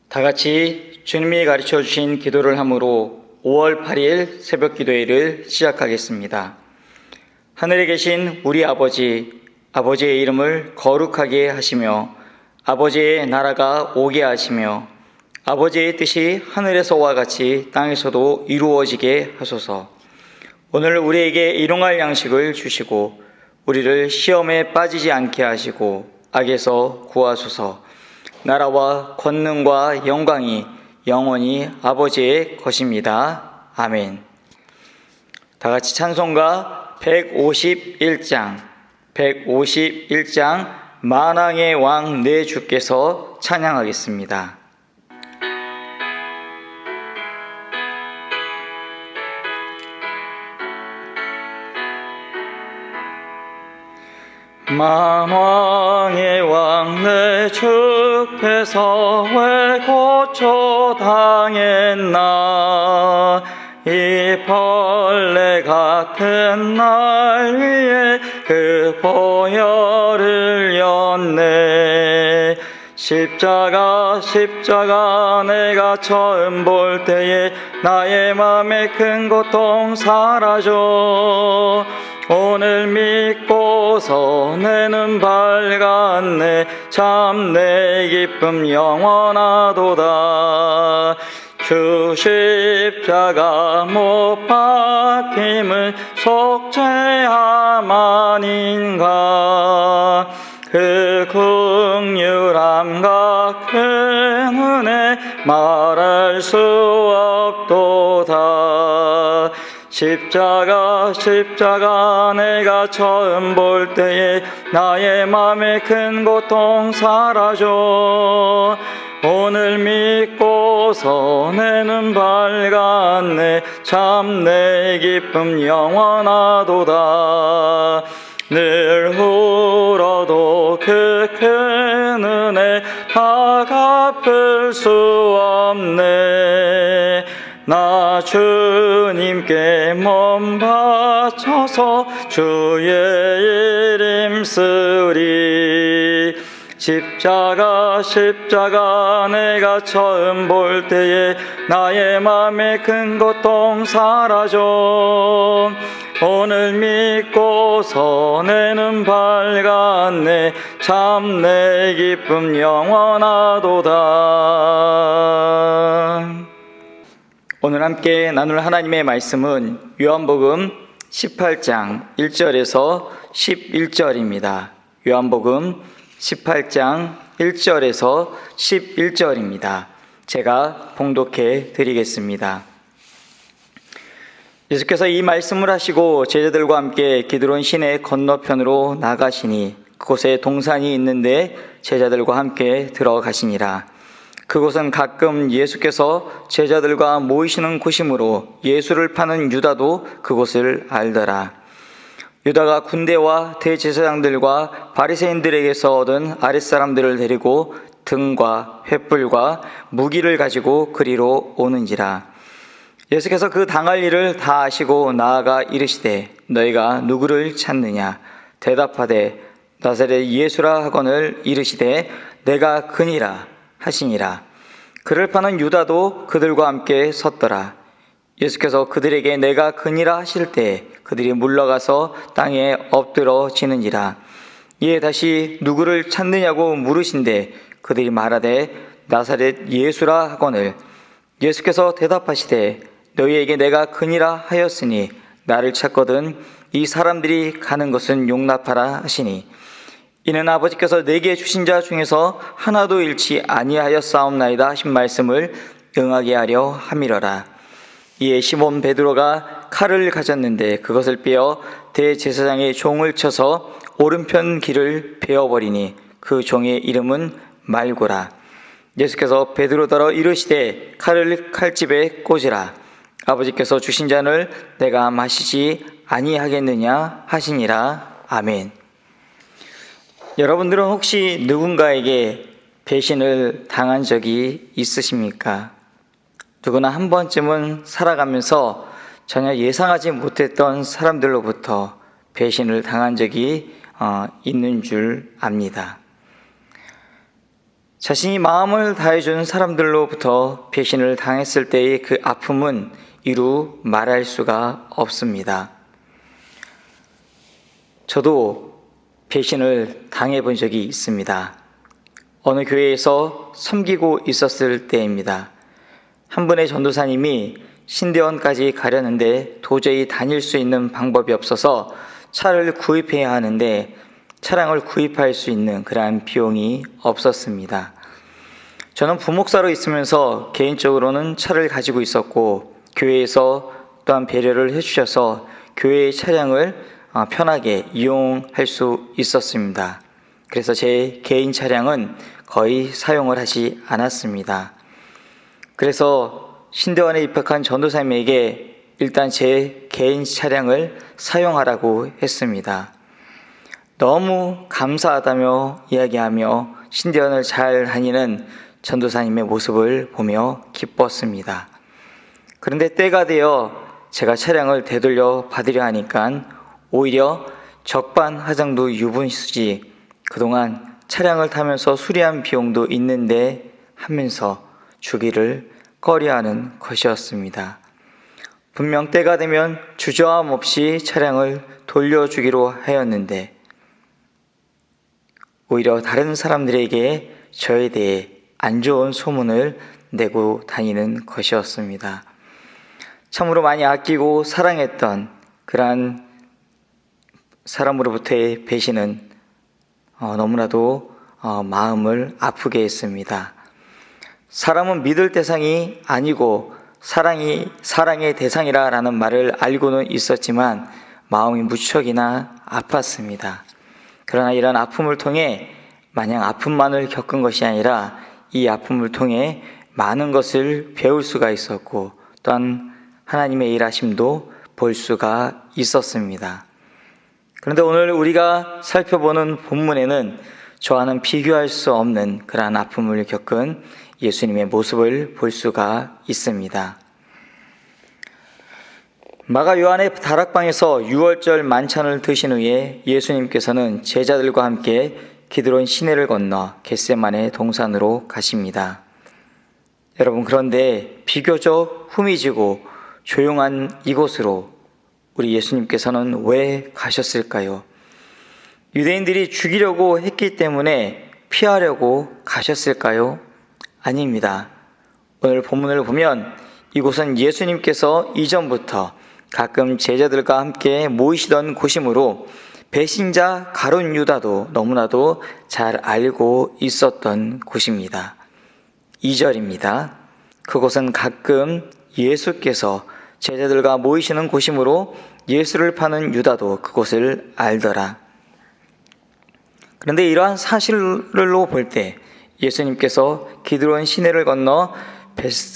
다 같이 주님이 가르쳐 주신 기도를 함으로 5월 8일 새벽 기도회를 시작하겠습니다. 하늘에 계신 우리 아버지, 아버지의 이름을 거룩하게 하시며 아버지의 나라가 오게 하시며 아버지의 뜻이 하늘에서와 같이 땅에서도 이루어지게 하소서. 오늘 우리에게 일용할 양식을 주시고 우리를 시험에 빠지지 않게 하시고 악에서 구하소서. 나라와 권능과 영광이 영원히 아버지의 것입니다. 아멘. 다 같이 찬송가 151장 만왕의 왕 내 주께서 찬양하겠습니다. 만왕의 왕 내 주께서 왜 고초 당했나. 이 벌레 같은 날 위에 그 보혈을 였네. 십자가 내가 처음 볼 때에 나의 맘에 큰 고통 사라져. 오늘 믿고서 내 눈 밝았네. 참 내 기쁨 영원하도다. 주 십자가 못 박힘은 속죄함 아닌가. 그 긍휼함과 큰 은혜 말할 수 없도다. 십자가 내가 처음 볼 때에 나의 맘에 큰 고통 사라져. 오늘 믿고서 내 눈 밝았네. 참 내 기쁨 영원하도다. 늘 울어도 그 큰 은혜 다 갚을 수 없네. 나 주님께 몸 바쳐서 주의 이름 쓰리. 십자가 내가 처음 볼 때에 나의 맘에 큰 고통 사라져. 오늘 믿고서 내 눈 밝았네. 참 내 기쁨 영원하도다. 오늘 함께 나눌 하나님의 말씀은 요한복음 18장 1절에서 11절입니다. 요한복음 18장 1절에서 11절입니다. 제가 봉독해 드리겠습니다. 예수께서 이 말씀을 하시고 제자들과 함께 기드론 시내 건너편으로 나가시니 그곳에 동산이 있는데 제자들과 함께 들어가시니라. 그곳은 가끔 예수께서 제자들과 모이시는 곳이므로 예수를 파는 유다도 그곳을 알더라. 유다가 군대와 대제사장들과 바리새인들에게서 얻은 아랫사람들을 데리고 등과 횃불과 무기를 가지고 그리로 오는지라. 예수께서 그 당할 일을 다 아시고 나아가 이르시되 너희가 누구를 찾느냐. 대답하되 나사렛 예수라 하거늘 이르시되 내가 그니라 하시니라. 그를 파는 유다도 그들과 함께 섰더라. 예수께서 그들에게 내가 그니라 하실 때 그들이 물러가서 땅에 엎드러지는지라. 이에 다시 누구를 찾느냐고 물으신데 그들이 말하되 나사렛 예수라 하거늘. 예수께서 대답하시되 너희에게 내가 그니라 하였으니 나를 찾거든 이 사람들이 가는 것은 용납하라 하시니 이는 아버지께서 내게 주신 자 중에서 하나도 잃지 아니하였사옵나이다 하신 말씀을 응하게 하려 함이러라. 이에 시몬 베드로가 칼을 가졌는데 그것을 빼어 대제사장의 종을 쳐서 오른편 귀를 베어버리니 그 종의 이름은 말고라. 예수께서 베드로더러 이르시되 칼을 칼집에 꽂으라. 아버지께서 주신 잔을 내가 마시지 아니하겠느냐 하시니라. 아멘. 여러분들은 혹시 누군가에게 배신을 당한 적이 있으십니까? 누구나 한 번쯤은 살아가면서 전혀 예상하지 못했던 사람들로부터 배신을 당한 적이 있는 줄 압니다. 자신이 마음을 다해준 사람들로부터 배신을 당했을 때의 그 아픔은 이루 말할 수가 없습니다. 저도 배신을 당해본 적이 있습니다. 어느 교회에서 섬기고 있었을 때입니다. 한 분의 전도사님이 신대원까지 가려는데 도저히 다닐 수 있는 방법이 없어서 차를 구입해야 하는데 차량을 구입할 수 있는 그러한 비용이 없었습니다. 저는 부목사로 있으면서 개인적으로는 차를 가지고 있었고 교회에서 또한 배려를 해주셔서 교회의 차량을 편하게 이용할 수 있었습니다. 그래서 제 개인 차량은 거의 사용을 하지 않았습니다. 그래서 신대원에 입학한 전도사님에게 일단 제 개인 차량을 사용하라고 했습니다. 너무 감사하다며 이야기하며 신대원을 잘 다니는 전도사님의 모습을 보며 기뻤습니다. 그런데 때가 되어 제가 차량을 되돌려 받으려 하니까 오히려 적반하장도 유분수지 그동안 차량을 타면서 수리한 비용도 있는데 하면서 주기를 꺼려하는 것이었습니다. 분명 때가 되면 주저함 없이 차량을 돌려주기로 하였는데 오히려 다른 사람들에게 저에 대해 안 좋은 소문을 내고 다니는 것이었습니다. 참으로 많이 아끼고 사랑했던 그러한 사람으로부터의 배신은 너무나도 마음을 아프게 했습니다. 사람은 믿을 대상이 아니고 사랑의 대상이라는 말을 알고는 있었지만 마음이 무척이나 아팠습니다. 그러나 이런 아픔을 통해 마냥 아픔만을 겪은 것이 아니라 이 아픔을 통해 많은 것을 배울 수가 있었고 또한 하나님의 일하심도 볼 수가 있었습니다. 그런데 오늘 우리가 살펴보는 본문에는 저와는 비교할 수 없는 그러한 아픔을 겪은 예수님의 모습을 볼 수가 있습니다. 마가 요한의 다락방에서 유월절 만찬을 드신 후에 예수님께서는 제자들과 함께 기드론 시내를 건너 겟세마네 동산으로 가십니다. 여러분, 그런데 비교적 후미지고 조용한 이곳으로 우리 예수님께서는 왜 가셨을까요? 유대인들이 죽이려고 했기 때문에 피하려고 가셨을까요? 아닙니다. 오늘 본문을 보면 이곳은 예수님께서 이전부터 가끔 제자들과 함께 모이시던 곳이므로 배신자 가룟 유다도 너무나도 잘 알고 있었던 곳입니다. 2절입니다. 그곳은 가끔 예수께서 제자들과 모이시는 곳이므로 예수를 파는 유다도 그곳을 알더라. 그런데 이러한 사실로 볼 때 예수님께서 기드론 시내를 건너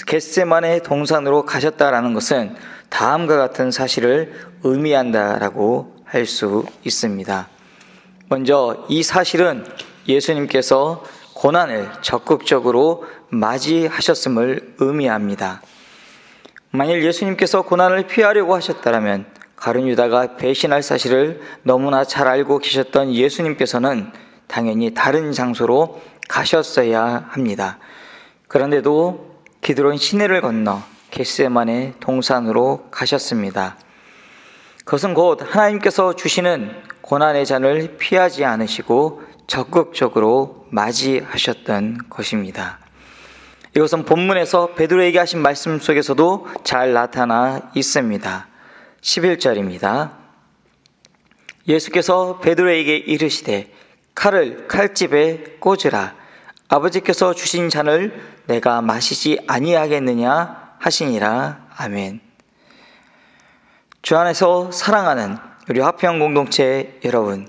겟세마네 동산으로 가셨다라는 것은 다음과 같은 사실을 의미한다라고 할 수 있습니다. 먼저 이 사실은 예수님께서 고난을 적극적으로 맞이하셨음을 의미합니다. 만일 예수님께서 고난을 피하려고 하셨다면 가룟 유다가 배신할 사실을 너무나 잘 알고 계셨던 예수님께서는 당연히 다른 장소로 가셨어야 합니다. 그런데도 기드론 시내를 건너 겟세마네 동산으로 가셨습니다. 그것은 곧 하나님께서 주시는 고난의 잔을 피하지 않으시고 적극적으로 맞이하셨던 것입니다. 이것은 본문에서 베드로에게 하신 말씀 속에서도 잘 나타나 있습니다. 11절입니다. 예수께서 베드로에게 이르시되 칼을 칼집에 꽂으라. 아버지께서 주신 잔을 내가 마시지 아니하겠느냐 하시니라. 아멘. 주 안에서 사랑하는 우리 화평 공동체 여러분,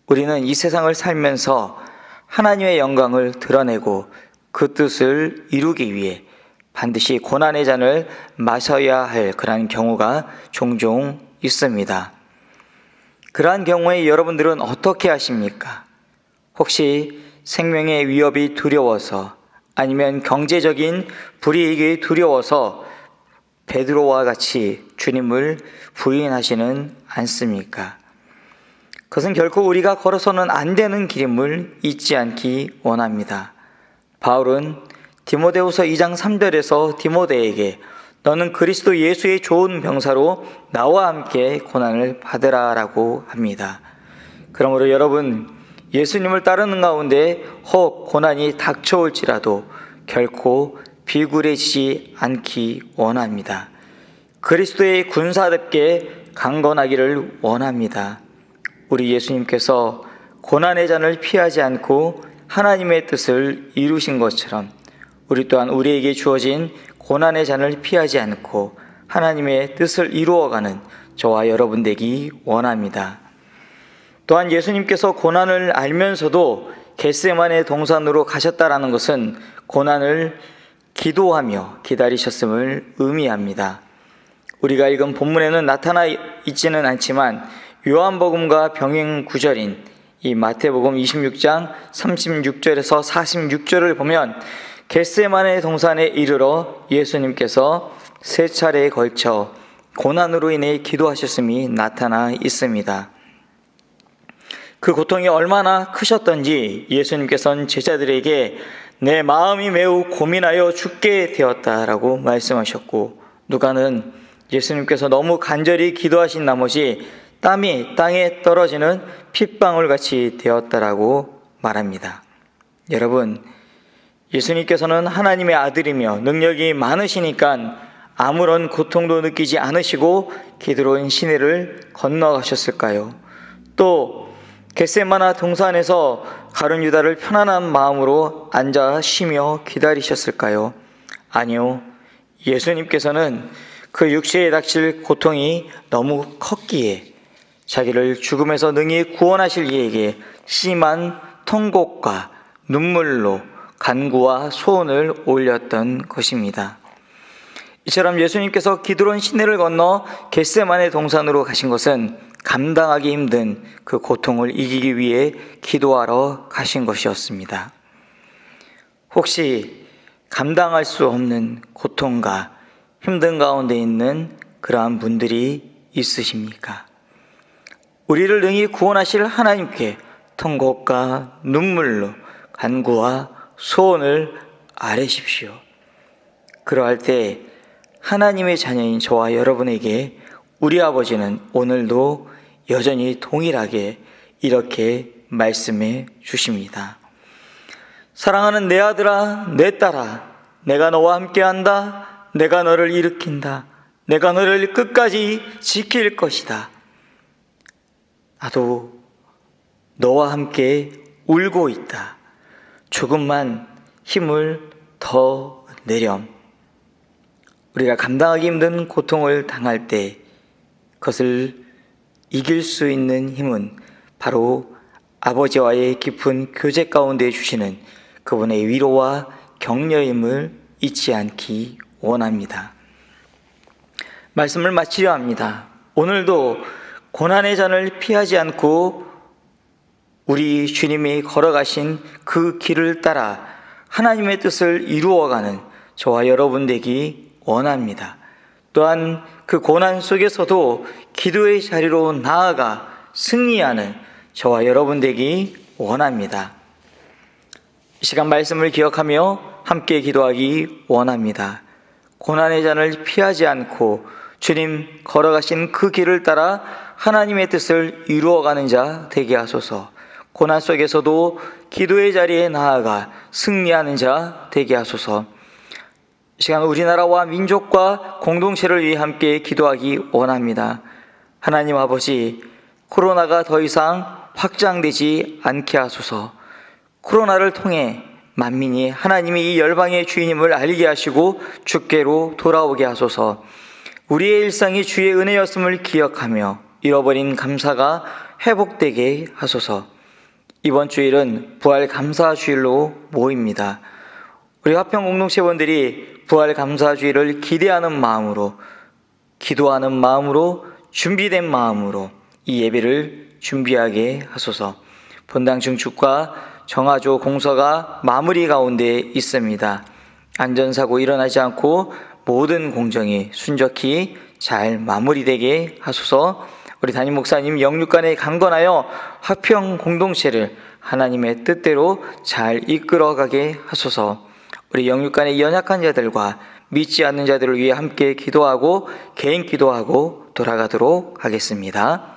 우리는 이 세상을 살면서 하나님의 영광을 드러내고 그 뜻을 이루기 위해 반드시 고난의 잔을 마셔야 할 그러한 경우가 종종 있습니다. 그러한 경우에 여러분들은 어떻게 하십니까? 혹시 생명의 위협이 두려워서 아니면 경제적인 불이익이 두려워서 베드로와 같이 주님을 부인하시는 않습니까? 그것은 결코 우리가 걸어서는 안 되는 길임을 잊지 않기 원합니다. 바울은 디모데후서 2장 3절에서 디모데에게 너는 그리스도 예수의 좋은 병사로 나와 함께 고난을 받으라라고 합니다. 그러므로 여러분, 예수님을 따르는 가운데 혹 고난이 닥쳐올지라도 결코 비굴해지지 않기 원합니다. 그리스도의 군사답게 강건하기를 원합니다. 우리 예수님께서 고난의 잔을 피하지 않고 하나님의 뜻을 이루신 것처럼 우리 또한 우리에게 주어진 고난의 잔을 피하지 않고 하나님의 뜻을 이루어가는 저와 여러분 되기 원합니다. 또한 예수님께서 고난을 알면서도 겟세마네 동산으로 가셨다라는 것은 고난을 기도하며 기다리셨음을 의미합니다. 우리가 읽은 본문에는 나타나 있지는 않지만 요한복음과 병행 구절인 이 마태복음 26장 36절에서 46절을 보면 겟세마네 동산에 이르러 예수님께서 3차례에 걸쳐 고난으로 인해 기도하셨음이 나타나 있습니다. 그 고통이 얼마나 크셨던지 예수님께서는 제자들에게 내 마음이 매우 고민하여 죽게 되었다라고 말씀하셨고, 누가는 예수님께서 너무 간절히 기도하신 나머지 땀이 땅에 떨어지는 핏방울같이 되었다라고 말합니다. 여러분, 예수님께서는 하나님의 아들이며 능력이 많으시니까 아무런 고통도 느끼지 않으시고 기드론 시내를 건너가셨을까요? 또 겟세마네 동산에서 가룟 유다를 편안한 마음으로 앉아 쉬며 기다리셨을까요? 아니요. 예수님께서는 그 육체에 닥칠 고통이 너무 컸기에 자기를 죽음에서 능히 구원하실 이에게 심한 통곡과 눈물로 간구와 소원을 올렸던 것입니다. 이처럼 예수님께서 기드론 시내를 건너 겟세마네 동산으로 가신 것은 감당하기 힘든 그 고통을 이기기 위해 기도하러 가신 것이었습니다. 혹시 감당할 수 없는 고통과 힘든 가운데 있는 그러한 분들이 있으십니까? 우리를 능히 구원하실 하나님께 통곡과 눈물로 간구와 소원을 아뢰십시오. 그러할 때 하나님의 자녀인 저와 여러분에게 우리 아버지는 오늘도 여전히 동일하게 이렇게 말씀해 주십니다. 사랑하는 내 아들아, 내 딸아, 내가 너와 함께한다. 내가 너를 일으킨다. 내가 너를 끝까지 지킬 것이다. 나도 너와 함께 울고 있다. 조금만 힘을 더 내렴. 우리가 감당하기 힘든 고통을 당할 때 그것을 이길 수 있는 힘은 바로 아버지와의 깊은 교제 가운데 주시는 그분의 위로와 격려임을 잊지 않기 원합니다. 말씀을 마치려 합니다. 오늘도 고난의 잔을 피하지 않고 우리 주님이 걸어가신 그 길을 따라 하나님의 뜻을 이루어가는 저와 여러분 되기 원합니다. 또한 그 고난 속에서도 기도의 자리로 나아가 승리하는 저와 여러분 되기 원합니다. 이 시간 말씀을 기억하며 함께 기도하기 원합니다. 고난의 잔을 피하지 않고 주님 걸어가신 그 길을 따라 하나님의 뜻을 이루어가는 자 되게 하소서. 고난 속에서도 기도의 자리에 나아가 승리하는 자 되게 하소서. 이 시간 우리나라와 민족과 공동체를 위해 함께 기도하기 원합니다. 하나님 아버지, 코로나가 더 이상 확장되지 않게 하소서. 코로나를 통해 만민이 하나님이 이 열방의 주인임을 알게 하시고 주께로 돌아오게 하소서. 우리의 일상이 주의 은혜였음을 기억하며 잃어버린 감사가 회복되게 하소서. 이번 주일은 부활 감사 주일로 모입니다. 우리 화평 공동체원들이 부활 감사 주일을 기대하는 마음으로, 기도하는 마음으로, 준비된 마음으로 이 예배를 준비하게 하소서. 본당 증축과 정화조 공사가 마무리 가운데 있습니다. 안전사고 일어나지 않고 모든 공정이 순적히 잘 마무리되게 하소서. 우리 담임 목사님 영육간에 강건하여 화평 공동체를 하나님의 뜻대로 잘 이끌어가게 하소서. 우리 영육간의 연약한 자들과 믿지 않는 자들을 위해 함께 기도하고 개인 기도하고 돌아가도록 하겠습니다.